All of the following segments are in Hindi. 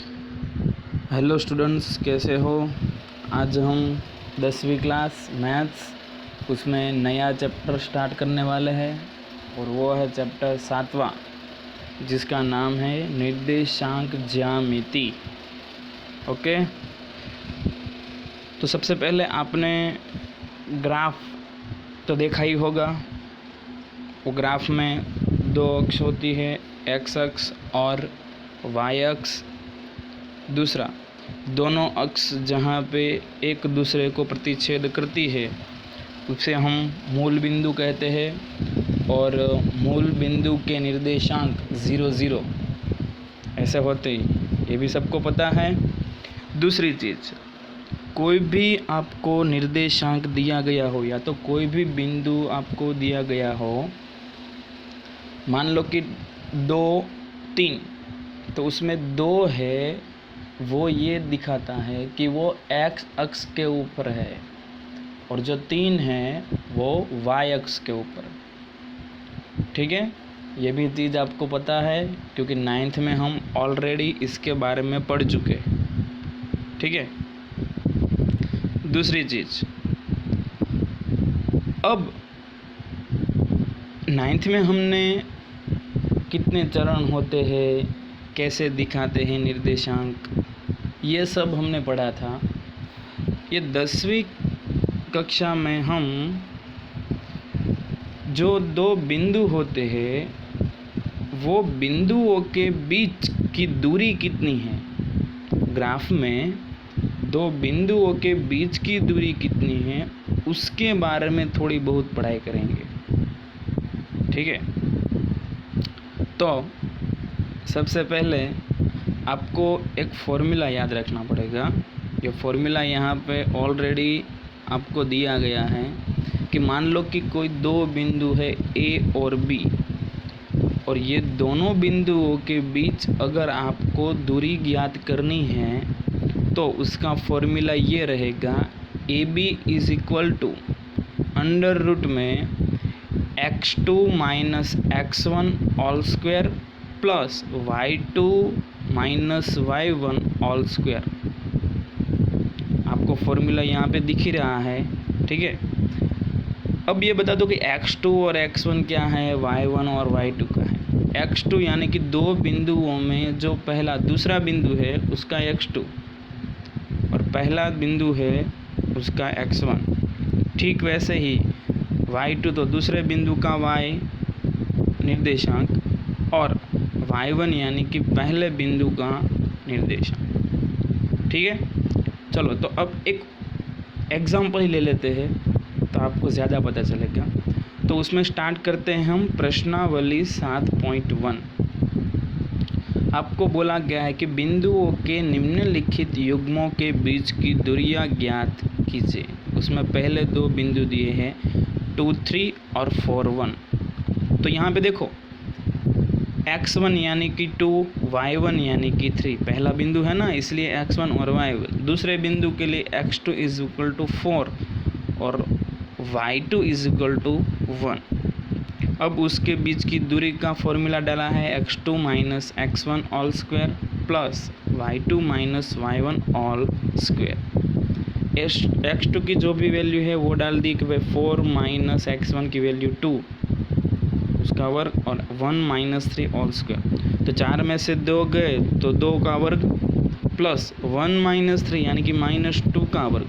हेलो स्टूडेंट्स, कैसे हो। आज हम 10वीं क्लास मैथ्स उसमें नया चैप्टर स्टार्ट करने वाले हैं और वो है चैप्टर 7वां, जिसका नाम है निर्देशांक ज्यामिति। ओके, तो सबसे पहले आपने ग्राफ तो देखा ही होगा। वो ग्राफ में दो अक्ष होती है, एक्स अक्ष और वाई अक्ष। दूसरा, दोनों अक्ष जहाँ पे एक दूसरे को प्रतिच्छेद करती है उसे हम मूल बिंदु कहते हैं, और मूल बिंदु के निर्देशांक 0 0 ऐसे होते ही, ये भी सबको पता है। दूसरी चीज़, कोई भी आपको निर्देशांक दिया गया हो या तो कोई भी बिंदु आपको दिया गया हो, मान लो कि 2 3, तो उसमें 2 है, वो ये दिखाता है कि वो एक्स अक्ष के ऊपर है, और जो 3 है वो वाई अक्ष के ऊपर। ठीक है, ये भी चीज़ आपको पता है क्योंकि 9th में हम ऑलरेडी इसके बारे में पढ़ चुके। ठीक है। दूसरी चीज़, अब 9th में हमने कितने चरण होते हैं, कैसे दिखाते हैं निर्देशांक, ये सब हमने पढ़ा था। ये 10वीं कक्षा में हम जो 2 बिंदु होते हैं वो बिंदुओं के बीच की दूरी कितनी है, ग्राफ में 2 बिंदुओं के बीच की दूरी कितनी है, उसके बारे में थोड़ी बहुत पढ़ाई करेंगे। ठीक है, तो सबसे पहले आपको एक फॉर्मूला याद रखना पड़ेगा। ये फॉर्मूला यहाँ पे ऑलरेडी आपको दिया गया है कि मान लो कि कोई 2 बिंदु है ए और बी, और ये दोनों बिंदुओं के बीच अगर आपको दूरी ज्ञात करनी है तो उसका फॉर्मूला ये रहेगा, A B is equal to under root में x2 minus x1 all square plus y2 minus y1 all square. आपको फॉर्मूला यहाँ पे दिख ही रहा है। ठीक है, अब ये बता दो कि x2 और x1 क्या है, y1 और y2 का है। x2 यानी कि 2 बिंदुओं में जो पहला दूसरा बिंदु है उसका x2 और पहला बिंदु है उसका x1। ठीक वैसे ही y2 तो दूसरे बिंदु का y निर्देशांक और y1 यानी कि पहले बिंदु का निर्देशांक। ठीक है, चलो तो अब एक एग्जाम्पल ही ले लेते हैं तो आपको ज़्यादा पता चलेगा। तो उसमें स्टार्ट करते हैं हम प्रश्नावली 7.1। आपको बोला गया है कि बिंदुओं के निम्नलिखित युग्मों के बीच की दूरियां ज्ञात कीजिए। उसमें पहले 2 बिंदु दिए हैं 2 3 और 4 1। तो यहाँ पे देखो, x1 यानी कि 2, y1 यानी कि 3, पहला बिंदु है ना, इसलिए x1 और y1। दूसरे बिंदु के लिए x2 इज इक्वल टू 4 और y2 इज इक्वल टू 1। अब उसके बीच की दूरी का फॉर्मूला डाला है, x2 minus x1 all square plus y2 minus y1 all square. x2 की जो भी वैल्यू है वो डाल दी कि भाई 4 माइनस x1 की वैल्यू 2 उसका वर्ग और 1 माइनस 3 ऑल स्क्वायर। तो 4 में से 2 गए तो 2 का वर्ग प्लस 1 माइनस 3 यानी कि माइनस 2 का वर्ग,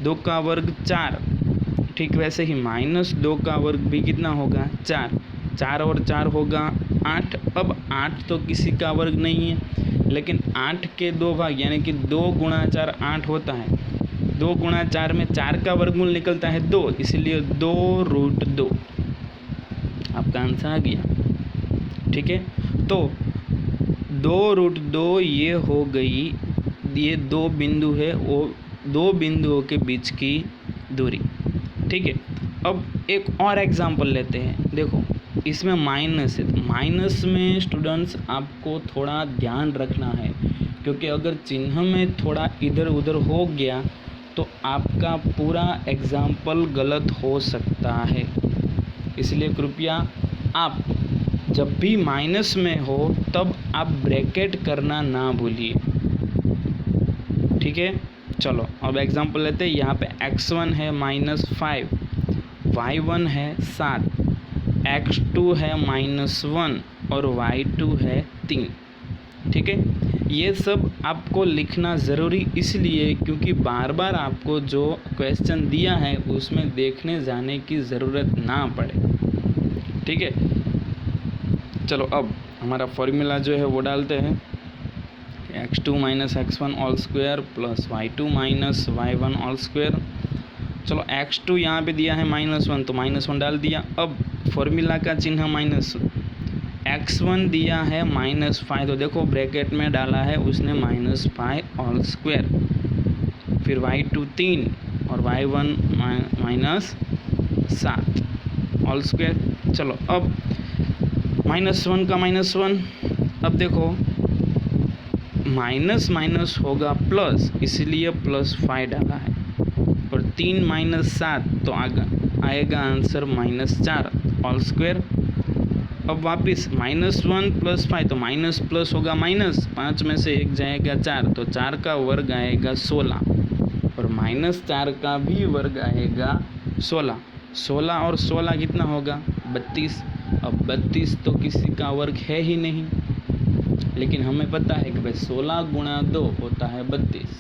2 का वर्ग 4। ठीक वैसे ही माइनस 2 का वर्ग भी कितना होगा, 4। 4 और 4 होगा 8। अब 8 तो किसी का वर्ग नहीं है, लेकिन 8 के 2 भाग यानी कि 2 गुणा 4 8 होता है। 2 गुणा 4 में 4 का वर्गमूल निकलता है 2, इसलिए 2 रूट 2 आपका आंसर आ गया। ठीक है, तो 2 रूट 2 ये हो गई, ये 2 बिंदु है, वो 2 बिंदुओं के बीच की दूरी। ठीक है, अब एक और एग्जांपल लेते हैं। देखो, इसमें माइनस है, तो माइनस में स्टूडेंट्स आपको थोड़ा ध्यान रखना है, क्योंकि अगर चिन्ह में थोड़ा इधर उधर हो गया तो आपका पूरा एग्जाम्पल गलत हो सकता है। इसलिए कृपया आप जब भी माइनस में हो तब आप ब्रैकेट करना ना भूलिए। ठीक है। चलो अब एग्जांपल लेते हैं। यहाँ पे x1 है -5, y1 है 7, x2 है -1 और y2 है 3। ठीक है, ये सब आपको लिखना ज़रूरी इसलिए क्योंकि बार बार आपको जो क्वेश्चन दिया है उसमें देखने जाने की ज़रूरत ना पड़े। ठीक है, चलो अब हमारा फॉर्मूला जो है वो डालते हैं। x2 - x1 all square plus y2 - y1 all square. चलो x2 यहाँ पे दिया है -1 तो -1 डाल दिया। अब फॉर्मूला का चिन्ह माइनस, x1 दिया है -5 तो देखो ब्रैकेट में डाला है उसने -5 ऑल स्क्वायर, फिर y2 3 और y1 -7 ऑल स्क्वायर। चलो अब -1 का -1, अब देखो माइनस माइनस होगा प्लस, इसलिए +5 डाला है, और 3 - 7 तो आएगा आंसर -4 ऑल स्क्वायर। अब वापस -1 + 5 तो माइनस प्लस होगा माइनस, 5 में से 1 जाएगा 4 तो 4 का वर्ग आएगा 16, और -4 का भी वर्ग आएगा 16। 16 और 16 कितना होगा 32। अब 32 तो किसी का वर्ग है ही नहीं, लेकिन हमें पता है कि भाई 16 × 2 होता है 32,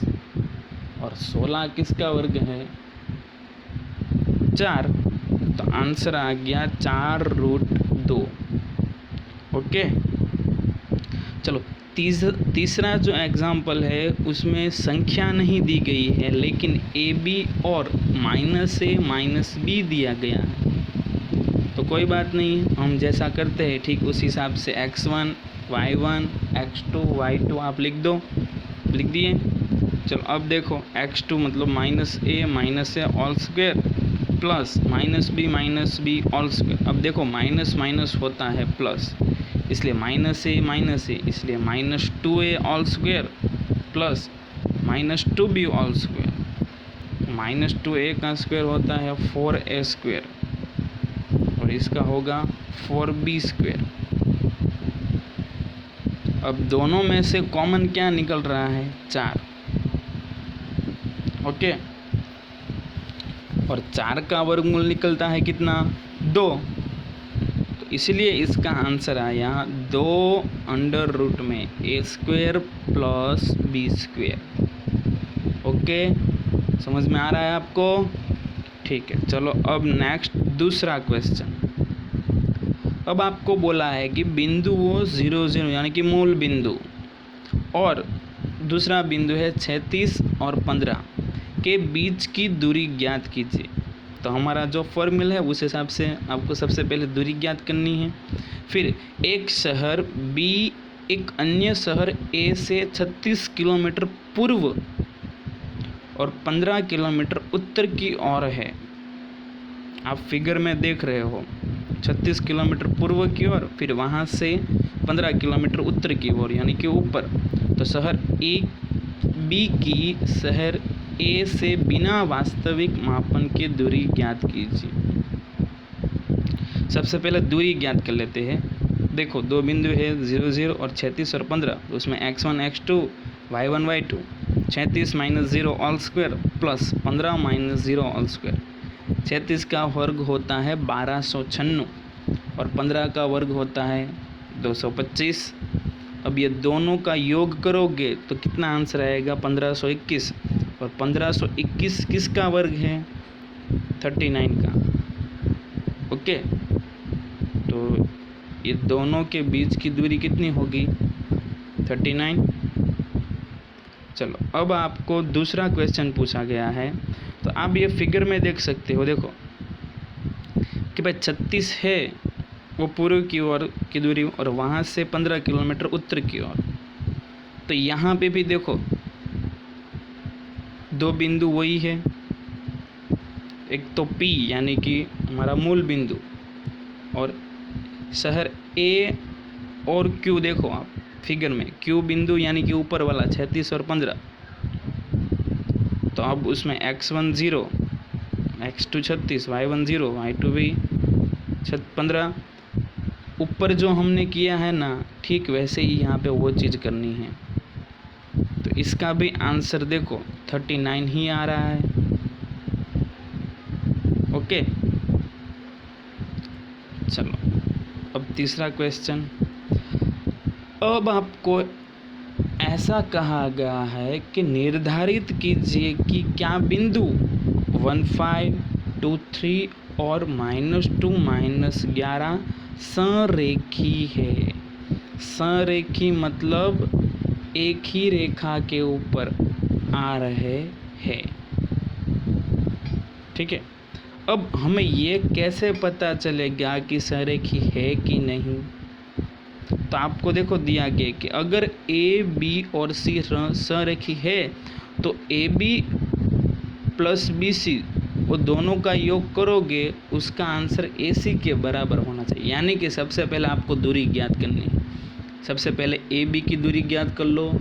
और 16 किसका वर्ग है 4, तो आंसर आ गया 4√2। ओके, चलो तीसरा जो एग्जाम्पल है उसमें संख्या नहीं दी गई है, लेकिन AB और -A -B दिया गया है। तो कोई बात नहीं, हम जैसा करते हैं ठीक उस हिसाब से x1 y1 x2 y2 आप लिख दो, लिख दिए। चलो अब देखो x2 मतलब -a all square plus -b all square. अब देखो माइनस माइनस होता है प्लस, इसलिए -a इसलिए -2a all square plus -2b all square. -2a का स्क्वायर होता है 4a स्क्वायर, और इसका होगा 4b स्क्वायर। अब दोनों में से कॉमन क्या निकल रहा है 4। ओके, और 4 का वर्गमूल निकलता है कितना 2, तो इसलिए इसका आंसर आया 2 √ में a² + b²। ओके, समझ में आ रहा है आपको? ठीक है, चलो अब नेक्स्ट दूसरा क्वेश्चन। अब आपको बोला है कि बिंदु वो 0 0 यानी कि मूल बिंदु, और दूसरा बिंदु है 36 और 15 के बीच की दूरी ज्ञात कीजिए। तो हमारा जो फॉर्मूला है उस हिसाब से आपको सबसे पहले दूरी ज्ञात करनी है। फिर एक शहर B एक अन्य शहर A से 36 किलोमीटर पूर्व और 15 किलोमीटर उत्तर की ओर है। आप फिगर में देख रहे हो 36 किलोमीटर पूर्व की ओर, फिर वहाँ से 15 किलोमीटर उत्तर की ओर यानी कि ऊपर। तो शहर B की शहर A से बिना वास्तविक मापन की दूरी ज्ञात कीजिए। सबसे पहले दूरी ज्ञात कर लेते हैं। देखो दो बिंदु है 0 0 और 36 और 15, तो उसमें x1 x2 y1 y2, 36 - 0 all square plus 15 - 0 all square. 36 का वर्ग होता है 1296 और 15 का वर्ग होता है 225। अब ये दोनों का योग करोगे तो कितना आंसर आएगा 1521, और 1521 किसका वर्ग है 39 का। ओके, तो ये दोनों के बीच की दूरी कितनी होगी 39। चलो अब आपको दूसरा क्वेश्चन पूछा गया है, तो आप ये फिगर में देख सकते हो। देखो कि भाई 36 है वो पूर्व की ओर की दूरी, और वहाँ से 15 किलोमीटर उत्तर की ओर। तो यहाँ पे भी देखो दो बिंदु वही है, एक तो P यानी कि हमारा मूल बिंदु, और शहर A और Q। देखो आप फिगर में Q बिंदु यानी कि ऊपर वाला 36 और 15। तो अब उसमें x1 0, x2 36, y1 0, y2 भी 15। ऊपर जो हमने किया है ना, ठीक वैसे ही यहाँ पे वो चीज़ करनी है। तो तो इसका भी आंसर देखो 39 ही आ रहा है। ओके, चलो अब तीसरा क्वेश्चन। अब आपको ऐसा कहा गया है कि निर्धारित कीजिए कि क्या बिंदु 1, 5, 2, 3 और -2, -11 संरेखी है। संरेखी मतलब एक ही रेखा के ऊपर आ रहे हैं। ठीक है, अब हमें ये कैसे पता चलेगा कि संरेखी है कि नहीं? तो आपको देखो दिया गया कि अगर ए, बी और सी संरेखी है तो A B plus B C वो दोनों का योग करोगे, उसका आंसर ए सी के बराबर होना चाहिए। यानी कि सबसे पहले आपको दूरी ज्ञात करनी है। सबसे पहले ए बी की दूरी ज्ञात कर लो,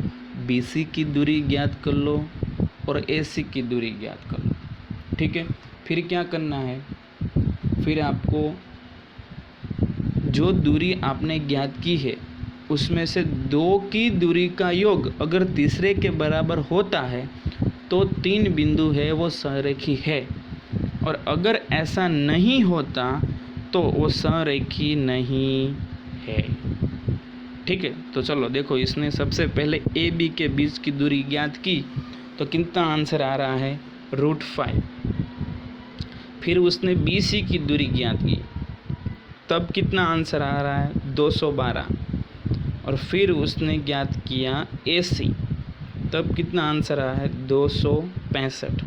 बी सी की दूरी ज्ञात कर लो और ए सी की दूरी ज्ञात कर लो। ठीक है, फिर क्या करना है? फिर आपको जो दूरी आपने ज्ञात की है उसमें से 2 की दूरी का योग अगर तीसरे के बराबर होता है तो 3 बिंदु है वो संरेखी है, और अगर ऐसा नहीं होता तो वो संरेखी नहीं है। ठीक है, तो चलो देखो, इसने सबसे पहले ए बी के बीच की दूरी ज्ञात की तो कितना आंसर आ रहा है? √5। फिर उसने बी सी की दूरी ज्ञात की, तब कितना आंसर आ रहा है? 212। और फिर उसने ज्ञात किया ए सी, तब कितना आंसर आया है? 265।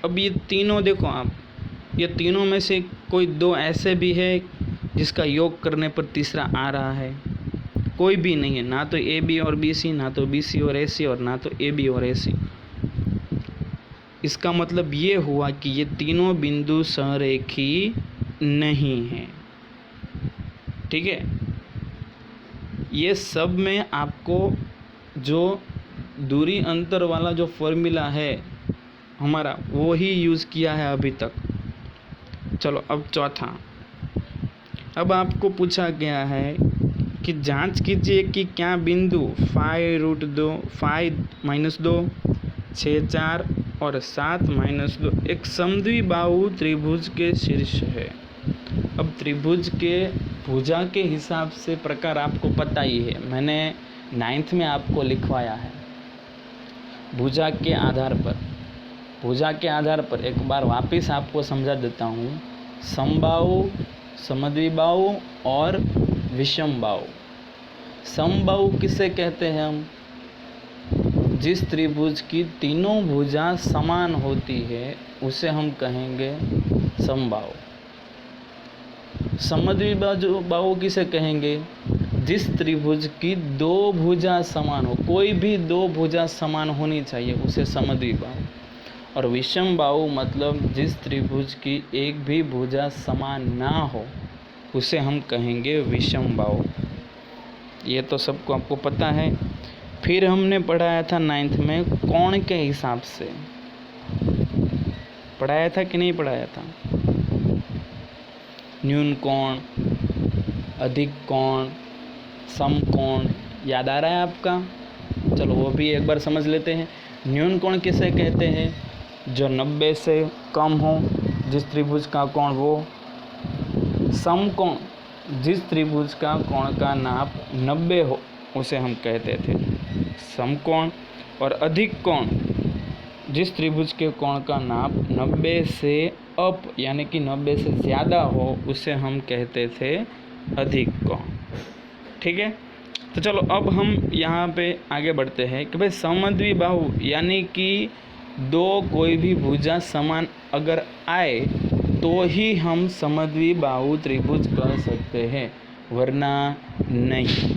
अब ये तीनों देखो आप, ये तीनों में से कोई 2 ऐसे भी है जिसका योग करने पर तीसरा आ रहा है? कोई भी नहीं है, ना तो ए बी और बी सी, ना तो बी सी और ए सी, और ना तो ए बी और ए सी। इसका मतलब ये हुआ कि ये तीनों बिंदु संरेखी नहीं हैं। ठीक है, ये सब में आपको जो दूरी अंतर वाला जो फॉर्मूला है हमारा, वो ही यूज़ किया है अभी तक। चलो अब चौथा। अब आपको पूछा गया है कि जांच कीजिए कि क्या बिंदु 5√2, 5-2, 6, 4 और 7-2 एक समद्विबाहु त्रिभुज के शीर्ष है। अब त्रिभुज के भुजा के हिसाब से प्रकार आपको पता ही है, मैंने 9th में आपको लिखवाया है। भुजा के आधार पर एक बार वापस आपको समझा देता हूँ। समबाहु, समद्विबाहु और विषमबाहु। समबाहु किसे कहते हैं हम? जिस त्रिभुज की तीनों भुजा समान होती है उसे हम कहेंगे समबाहु। समद्विबाहु किसे कहेंगे? जिस त्रिभुज की 2 भुजा समान हो, कोई भी 2 भुजा समान होनी चाहिए, उसे समद्विबाहु। और विषमबाहु मतलब जिस त्रिभुज की एक भी भुजा समान ना हो, उसे हम कहेंगे विषमबाहु। ये तो सबको आपको पता है। फिर हमने पढ़ाया था 9th में कोण के हिसाब से, पढ़ाया था कि नहीं पढ़ाया था? न्यून कोण, अधिक कोण, समकोण, याद आ रहा है आपका? चलो वो भी एक बार समझ लेते हैं। न्यून कोण किसे कहते हैं? जो 90 से कम हो जिस त्रिभुज का कोण वो। समकोण जिस त्रिभुज का कोण का नाप 90 हो उसे हम कहते थे समकोण। और अधिक कोण जिस त्रिभुज के कोण का नाप 90 से अप यानी कि 90 से ज़्यादा हो उसे हम कहते थे अधिक कोण। ठीक है, तो चलो अब हम यहाँ पे आगे बढ़ते हैं कि भाई समद्विबाहु यानी कि 2 कोई भी भुजा समान अगर आए तो ही हम समद्विबाहु त्रिभुज कह सकते हैं, वरना नहीं।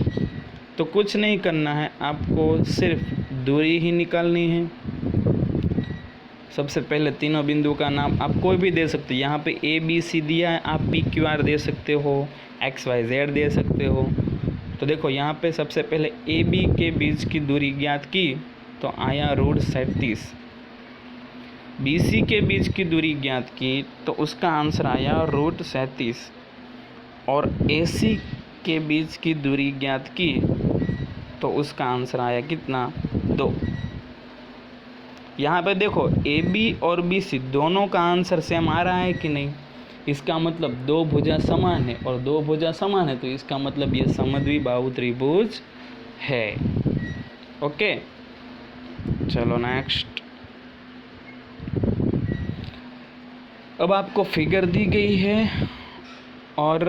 तो कुछ नहीं करना है, आपको सिर्फ दूरी ही निकालनी है। सबसे पहले तीनों बिंदु का नाम आप कोई भी दे सकते हैं। यहाँ पे ए बी सी दिया है, आप पी क्यू आर दे सकते हो, एक्स वाई जेड दे सकते हो। तो देखो यहाँ पे सबसे पहले ए बी के बीच की दूरी ज्ञात की तो आया √37। बी सी के बीच की दूरी ज्ञात की तो उसका आंसर आया √37। और ए सी के बीच की दूरी ज्ञात की तो उसका आंसर आया कितना? 2। यहाँ पे देखो ए बी और बी सी दोनों का आंसर सेम आ रहा है कि नहीं। इसका मतलब दो भुजा समान है, और दो भुजा समान है तो इसका मतलब ये समद्विबाहु त्रिभुज है। ओके, चलो नेक्स्ट। अब आपको फिगर दी गई है और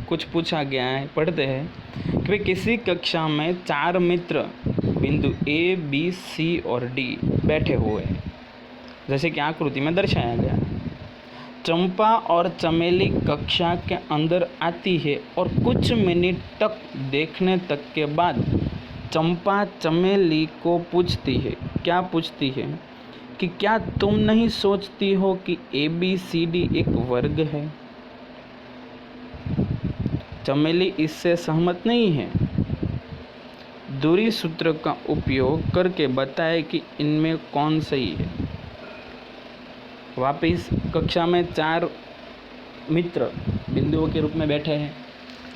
कुछ पूछा गया है, पढ़ते हैं कि भाई किसी कक्षा में 4 मित्र बिंदु ए बी सी और डी बैठे हुए हैं, जैसे कि आकृति में दर्शाया गया। चंपा और चमेली कक्षा के अंदर आती है और कुछ मिनट तक देखने तक के बाद चंपा चमेली को पूछती है, क्या पूछती है कि क्या तुम नहीं सोचती हो कि ए बी सी डी एक वर्ग है। चमेली इससे सहमत नहीं है। दूरी सूत्र का उपयोग करके बताए कि इनमें कौन सही है। वापिस कक्षा में 4 मित्र बिंदुओं के रूप में बैठे हैं,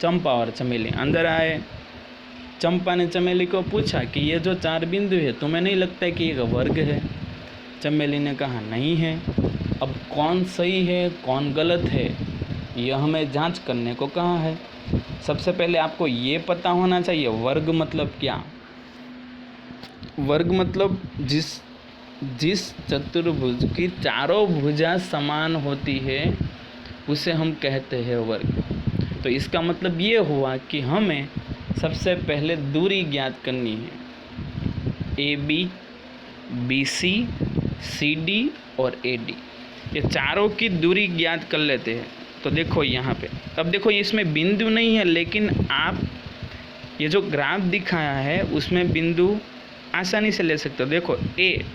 चंपा और चमेली अंदर आए। चंपा ने चमेली को पूछा कि ये जो 4 बिंदु है तुम्हें नहीं लगता है कि एक वर्ग है। चमेली ने कहा नहीं है। अब कौन सही है कौन गलत है यह हमें जांच करने को कहा है। सबसे पहले आपको ये पता होना चाहिए वर्ग मतलब क्या। वर्ग मतलब जिस चतुर्भुज की चारों भुजा समान होती है उसे हम कहते हैं वर्ग। तो इसका मतलब ये हुआ कि हमें सबसे पहले दूरी ज्ञात करनी है। A B, B C, C D और ए डी, ये चारों की दूरी ज्ञात कर लेते हैं। तो देखो यहाँ पे, अब देखो इसमें बिंदु नहीं है, लेकिन आप ये जो ग्राफ दिखाया है उसमें बिंदु आसानी से ले सकते हो। देखो ए,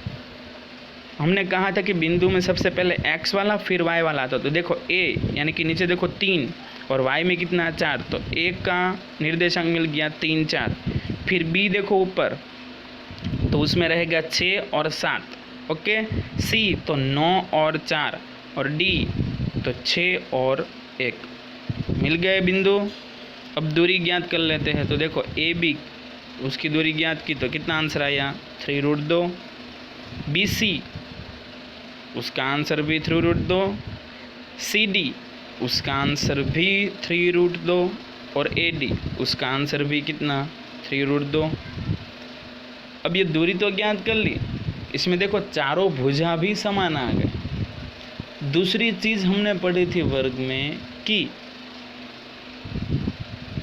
हमने कहा था कि बिंदु में सबसे पहले x वाला फिर y वाला आता। तो देखो a यानी कि नीचे देखो 3 और y में कितना 4, तो a का निर्देशांक मिल गया 3 4। फिर b देखो ऊपर, तो उसमें रहेगा 6 और 7। ओके, c तो 9 और 4, और d तो 6 और 1। मिल गए बिंदु। अब दूरी ज्ञात कर लेते हैं। तो देखो ए बी, उसकी दूरी ज्ञात की तो कितना आंसर आया 3√2। बी सी, उसका आंसर भी 3√2। सी डी, उसका आंसर भी 3√2। और ए डी, उसका आंसर भी कितना 3√2। अब ये दूरी तो ज्ञात कर ली, इसमें देखो चारों भुजा भी समान आ गए। दूसरी चीज़ हमने पढ़ी थी वर्ग में कि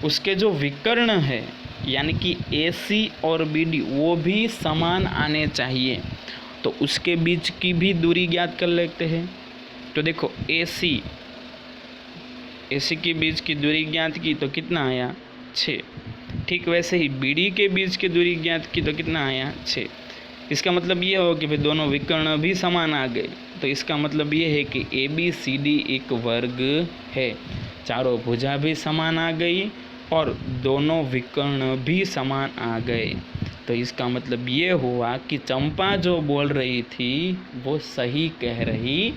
उसके जो विकर्ण है यानी कि ए सी और बी डी वो भी समान आने चाहिए। तो उसके बीच की भी दूरी ज्ञात कर लेते हैं। तो देखो ए सी के बीच की दूरी ज्ञात की तो कितना आया 6। ठीक वैसे ही बी डी के बीच की दूरी ज्ञात की तो कितना आया 6। इसका मतलब ये हो कि भाई दोनों विकर्ण भी समान आ गए। तो इसका मतलब ये है कि ए बी सी डी एक वर्ग है। चारों भुजा भी समान आ गई और दोनों विकर्ण भी समान आ गए। तो इसका मतलब ये हुआ कि चंपा जो बोल रही थी वो सही कह रही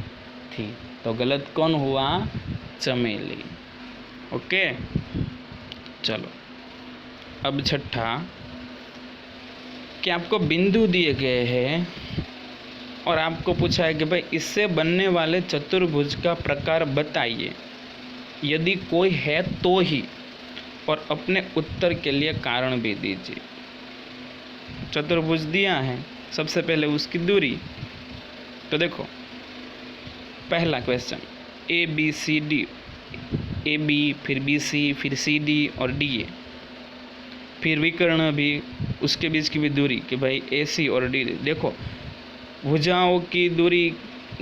थी। तो गलत कौन हुआ, चमेली। ओके, चलो अब छठा कि आपको बिंदु दिए गए हैं और आपको पूछा है कि भाई इससे बनने वाले चतुर्भुज का प्रकार बताइए, यदि कोई है तो ही, और अपने उत्तर के लिए कारण भी दीजिए। चतुर्भुज दिया है, सबसे पहले उसकी दूरी। तो देखो पहला question A B C D, A B फिर बी सी फिर सी डी और डी ए, फिर विकर्ण भी, उसके बीच की भी दूरी कि भाई ए सी और डी। देखो भुजाओं की दूरी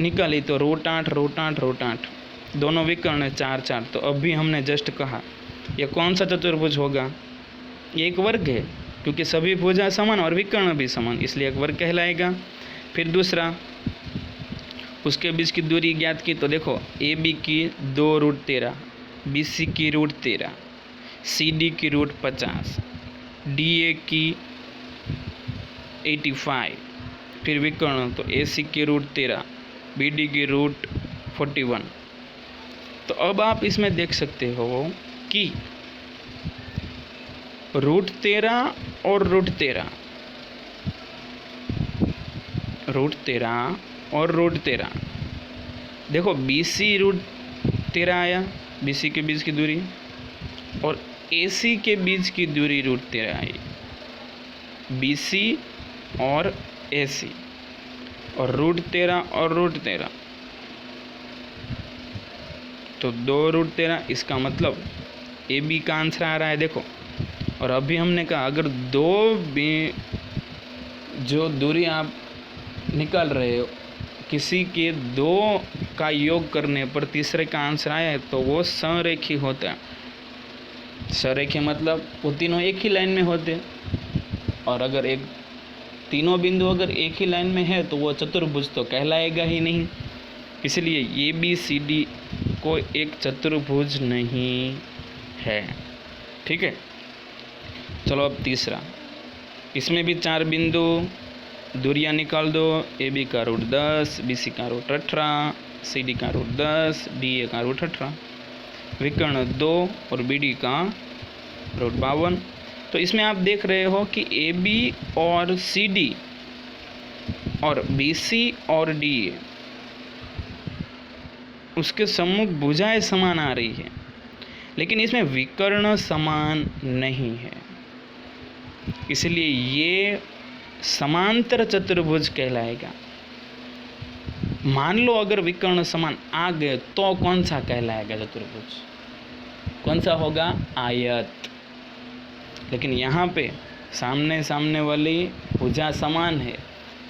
निकाली तो √8 दोनों विकर्ण 4 4। तो अभी हमने जस्ट कहा यह कौन सा चतुर्भुज होगा, ये एक वर्ग है क्योंकि सभी भुजा समान और विकर्ण भी समान, इसलिए एक वर्ग कहलाएगा। फिर दूसरा, उसके बीच की दूरी ज्ञात की तो देखो ए बी की 2√13, बी सी की √13, सी डी की √50, डी ए की 85, फिर विकर्ण तो ए सी की √13, बी डी की √41। तो अब आप इसमें देख सकते हो कि √13 और √13 √13 और √13। देखो BC √13 आया, BC के बीच की दूरी, और AC के बीच की दूरी √13 आई, BC और AC, और √13 और √13, तो 2 √13, इसका मतलब AB का आंसर आ रहा है। देखो, और अभी हमने कहा अगर जो दूरी आप निकाल रहे हो, किसी के 2 का योग करने पर तीसरे का आंसर आया है तो वो संरेखी होता है। संरेखी मतलब वो तीनों एक ही लाइन में होते हैं, और अगर तीनों बिंदु अगर एक ही लाइन में है तो वो चतुर्भुज तो कहलाएगा ही नहीं, इसलिए ABCD को एक चतुर्भुज नहीं है। ठीक है, चलो अब तीसरा, इसमें भी 4 बिंदु, दूरियां निकाल दो। AB का √10, BC का √18, CD का √10, DA का √18, विकर्ण 2 और BD का √52। तो इसमें आप देख रहे हो कि AB और CD और BC और DA उसके सम्मुख भुजाएं समान आ रही है, लेकिन इसमें विकर्ण समान नहीं है, इसलिए ये समांतर चतुर्भुज कहलाएगा। मान लो अगर विकर्ण समान आ गए तो कौन सा कहलाएगा चतुर्भुज? कौन सा होगा? आयत। लेकिन यहाँ पे सामने सामने वाली भुजा समान है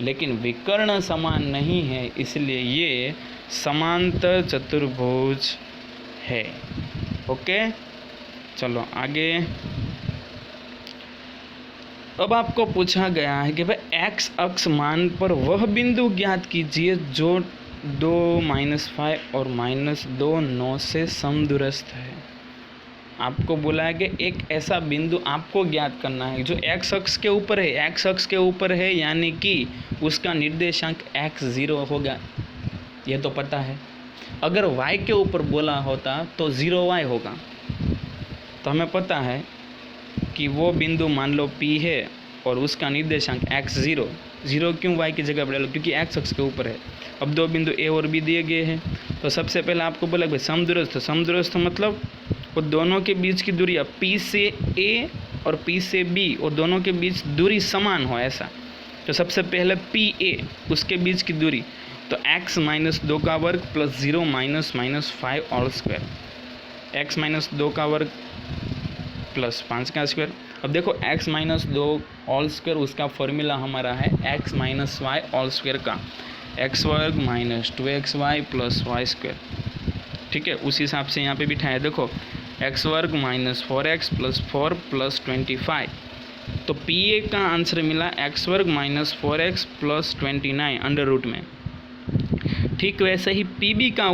लेकिन विकर्ण समान नहीं है, इसलिए ये समांतर चतुर्भुज है। ओके, चलो आगे। अब आपको पूछा गया है कि भाई x अक्ष मान पर वह बिंदु ज्ञात कीजिए जो 2, -5 और -2, 9 से समदूरस्थ है। आपको बोला है कि एक ऐसा बिंदु आपको ज्ञात करना है जो x अक्ष के ऊपर है। x अक्ष के ऊपर है यानी कि उसका निर्देशांक x0 होगा, ये तो पता है। अगर y के ऊपर बोला होता तो 0y होगा। तो हमें पता है कि वो बिंदु मान लो P है और उसका निर्देशांक x0, 0 क्यों y की जगह पर डालो? क्योंकि x अक्ष के ऊपर है। अब 2 बिंदु A और B दिए गए हैं, तो सबसे पहले आपको बोला भाई समदूरस्थ। समदूरस्थ मतलब वो दोनों के बीच की दूरी, P से A और P से B, और दोनों के बीच दूरी समान हो ऐसा। तो सबसे पहले PA, उसके बीच की दूरी, तो x - 2 का वर्ग प्लस 0 - -5 ऑल स्क्वायर, x - 2 का वर्ग प्लस 5 का स्क्वायर। अब देखो x - 2 ऑल स्क्वायर, उसका फॉर्मूला हमारा है x - y ऑल स्क्वायर का, x वर्ग - 2xy प्लस y स्क्वायर। ठीक है, उस हिसाब से यहाँ पे बिठाया। देखो x वर्ग - 4x प्लस 4 प्लस 25, तो PA का आंसर मिला x वर्ग - 4x प्लस 29 अंडर रूट में। ठीक वैसे ही PB का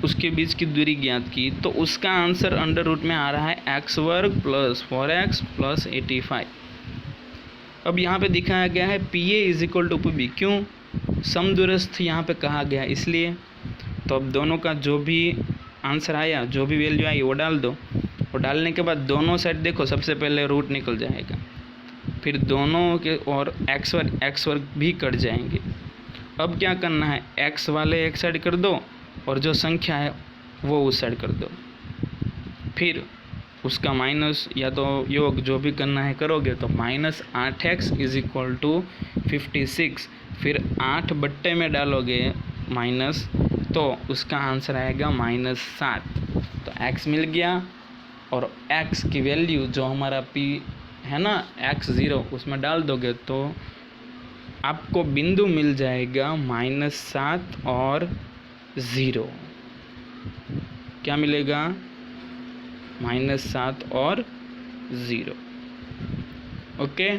उसके बीच की दूरी ज्ञात की, तो उसका आंसर अंडर रूट में आ रहा है x वर्ग प्लस 4x प्लस 85। अब यहाँ पे दिखाया गया है PA = PB, क्यों? समदूरस्थ यहाँ पे कहा गया इसलिए। तो अब दोनों का जो भी आंसर आया, जो भी वैल्यू आई वो डाल दो, और डालने के बाद दोनों साइड देखो, सबसे पहले रूट निकल जाएगा, फिर दोनों के और x वर्ग भी कट जाएंगे। अब क्या करना है, x वाले एक साइड कर दो और जो संख्या है वो उस साइड कर दो, फिर उसका माइनस या तो योग जो भी करना है करोगे, तो -8x = 56, फिर 8 बट्टे में डालोगे माइनस, तो उसका आंसर आएगा -7। तो x मिल गया, और x की वैल्यू जो हमारा p है ना x0, उसमें डाल दोगे तो आपको बिंदु मिल जाएगा -7 और 0। क्या मिलेगा? -7 और 0। ओके,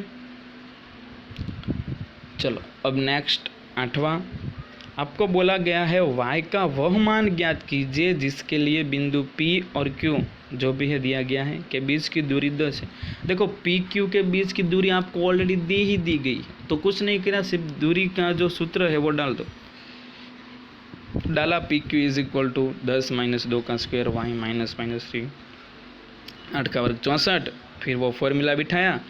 चलो अब नेक्स्ट 8वां। आपको बोला गया है y का वह मान ज्ञात कीजिए जिसके लिए बिंदु P और Q जो भी है दिया गया है के बीच की दूरी 10 है। देखो PQ के बीच की दूरी आपको ऑलरेडी दी गई है, तो कुछ नहीं किया, सिर्फ दूरी का जो सूत्र है वो डाल दो। डाला PQ = 10 - 2 का स्क्वायर y - -3, 8 का वर्ग 64, फिर वो फॉर्मूला बिठाया,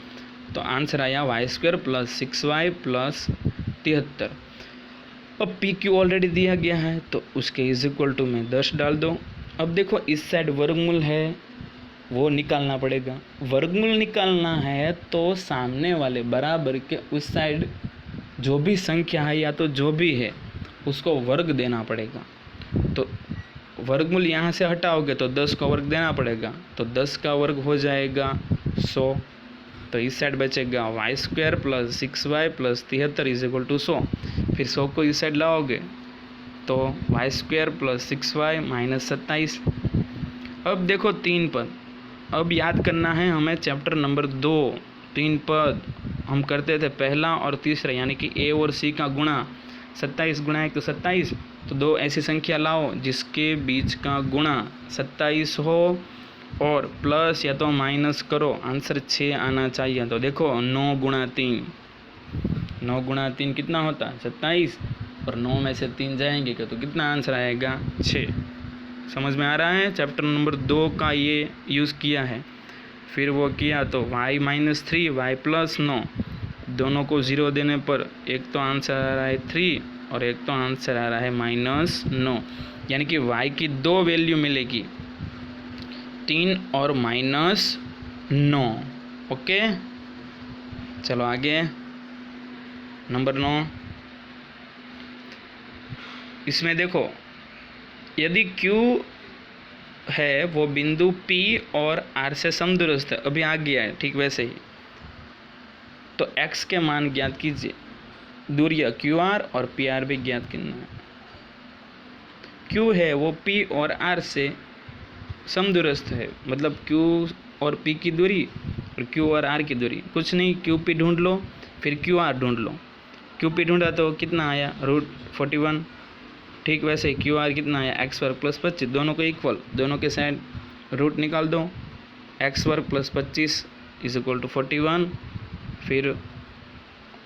तो आंसर आया y² + 6y + 73। अब पी क्यू ऑलरेडी दिया गया है तो उसके इज इक्वल टू में 10 डाल दो। अब देखो इस साइड वर्गमूल है वो निकालना पड़ेगा। वर्गमूल निकालना है तो सामने वाले बराबर के उस साइड जो भी संख्या है या तो जो भी है उसको वर्ग देना पड़ेगा। तो वर्गमूल यहाँ से हटाओगे तो 10 का वर्ग देना पड़ेगा, तो 10 का वर्ग हो जाएगा 100। तो इस साइड बचेगा y² + 6y + 73 = 100। फिर 100 को इस साइड लाओगे तो y² + 6y - 27। अब देखो 3 पद, अब याद करना है हमें चैप्टर नंबर 2। 3 पद हम करते थे पहला और तीसरा, यानी कि a और c का गुणा। 27 गुणा 1 तो 27, तो 2 ऐसी संख्या लाओ जिसके बीच का गुणा 27 हो और प्लस या तो माइनस करो, आंसर 6 आना चाहिए। तो देखो 9 गुणा 3, 9 गुणा 3 कितना होता है 27, और 9 में से 3 जाएंगे तो कितना आंसर आएगा 6। समझ में आ रहा है? चैप्टर नंबर 2 का ये यूज़ किया है। फिर वो किया तो y - 3 y + 9, दोनों को 0 देने पर एक तो आंसर आ रहा है 3 और एक तो आंसर आ रहा है -9, यानी कि y की 2 वैल्यू मिलेगी, 3 और -9। ओके, चलो आगे नंबर 9। इसमें देखो यदि Q है वो बिंदु P और R से समदूरस्थ है, अभी आ गया है ठीक वैसे ही, तो x के मान ज्ञात कीजिए। दूरियां QR और PR भी ज्ञात करना है। Q है वो P और R से समदूरस्थ है, मतलब Q और P की दूरी और Q और R की दूरी कुछ नहीं, QP ढूंढ लो फिर QR ढूंढ लो। QP ढूंढा तो कितना आया √41, ठीक वैसे ही QR कितना आया x² + 25, दोनों को इक्वल, दोनों के साइड रूट निकाल दो, x² + 25 = 41, फिर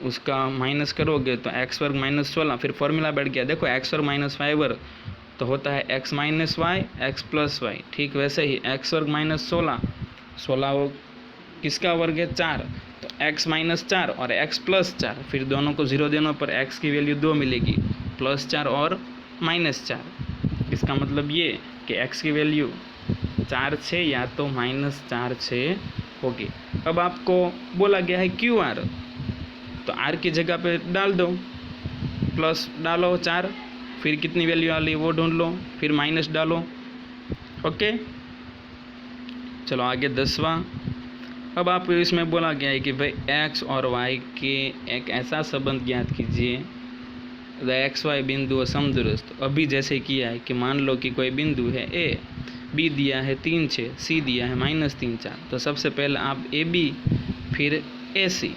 उसका माइनस करोगे तो x² - 16, फिर फॉर्मूला बैठ गया। देखो x² - y² तो होता है x - y x + y, ठीक वैसे ही x² - 16, 16 वो किसका वर्ग है 4, तो x - 4 और x + 4, फिर दोनों को 0 देने पर x की वैल्यू 2 मिलेगी, +4 और -4। इसका मतलब ये कि x की वैल्यू 4 6 या तो -4 6 होगी। अब आपको बोला गया है QR, तो R की जगह पे डाल दो, प्लस डालो 4, फिर कितनी वैल्यू आ रही वो ढूंढ लो, फिर माइनस डालो। ओके, चलो आगे 10वां। अब आपको इसमें बोला गया है कि भाई x और y के एक ऐसा संबंध ज्ञात कीजिए, XY बिंदु समदूरस्थ। अभी जैसे किया है कि मान लो कि कोई बिंदु है A, B दिया है 3 6, C दिया है -3 4, तो सबसे पहले आप AB फिर AC,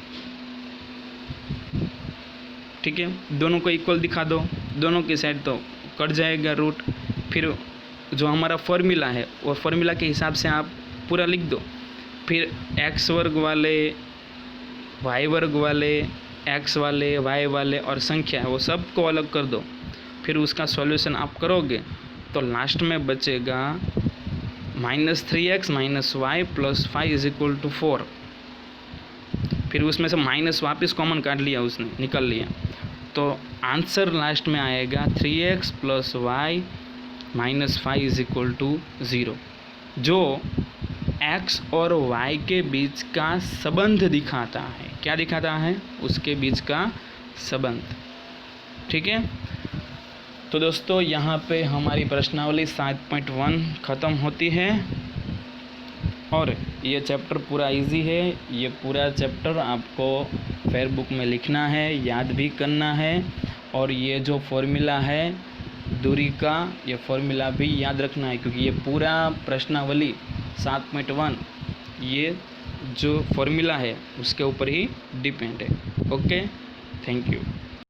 ठीक है, दोनों को इक्वल दिखा दो, दोनों की साइड तो कट जाएगा रूट। फिर जो हमारा फॉर्मूला है वो फॉर्मूला के हिसाब से आप पूरा लिख दो, फिर x² वाले y² वाले x वाले y वाले और संख्या वो सब को अलग कर दो, फिर उसका सॉल्यूशन आप करोगे तो लास्ट में बचेगा -3x - y + 5 = 4। फिर उसमें से माइनस वापस कॉमन काट लिया, उसने निकल लिया, तो आंसर लास्ट में आएगा 3x + y - 5 = 0, जो x और y के बीच का संबंध दिखाता है। क्या दिखाता है? उसके बीच का संबंध। ठीक है, तो दोस्तों यहाँ पे हमारी प्रश्नावली 7.1 ख़त्म होती है और ये चैप्टर पूरा इजी है। ये पूरा चैप्टर आपको फेयर बुक में लिखना है, याद भी करना है, और ये जो फॉर्मूला है दूरी का, ये फॉर्मूला भी याद रखना है, क्योंकि ये पूरा प्रश्नावली 7.1 ये जो फॉर्मूला है उसके ऊपर ही डिपेंड है। Okay, thank you.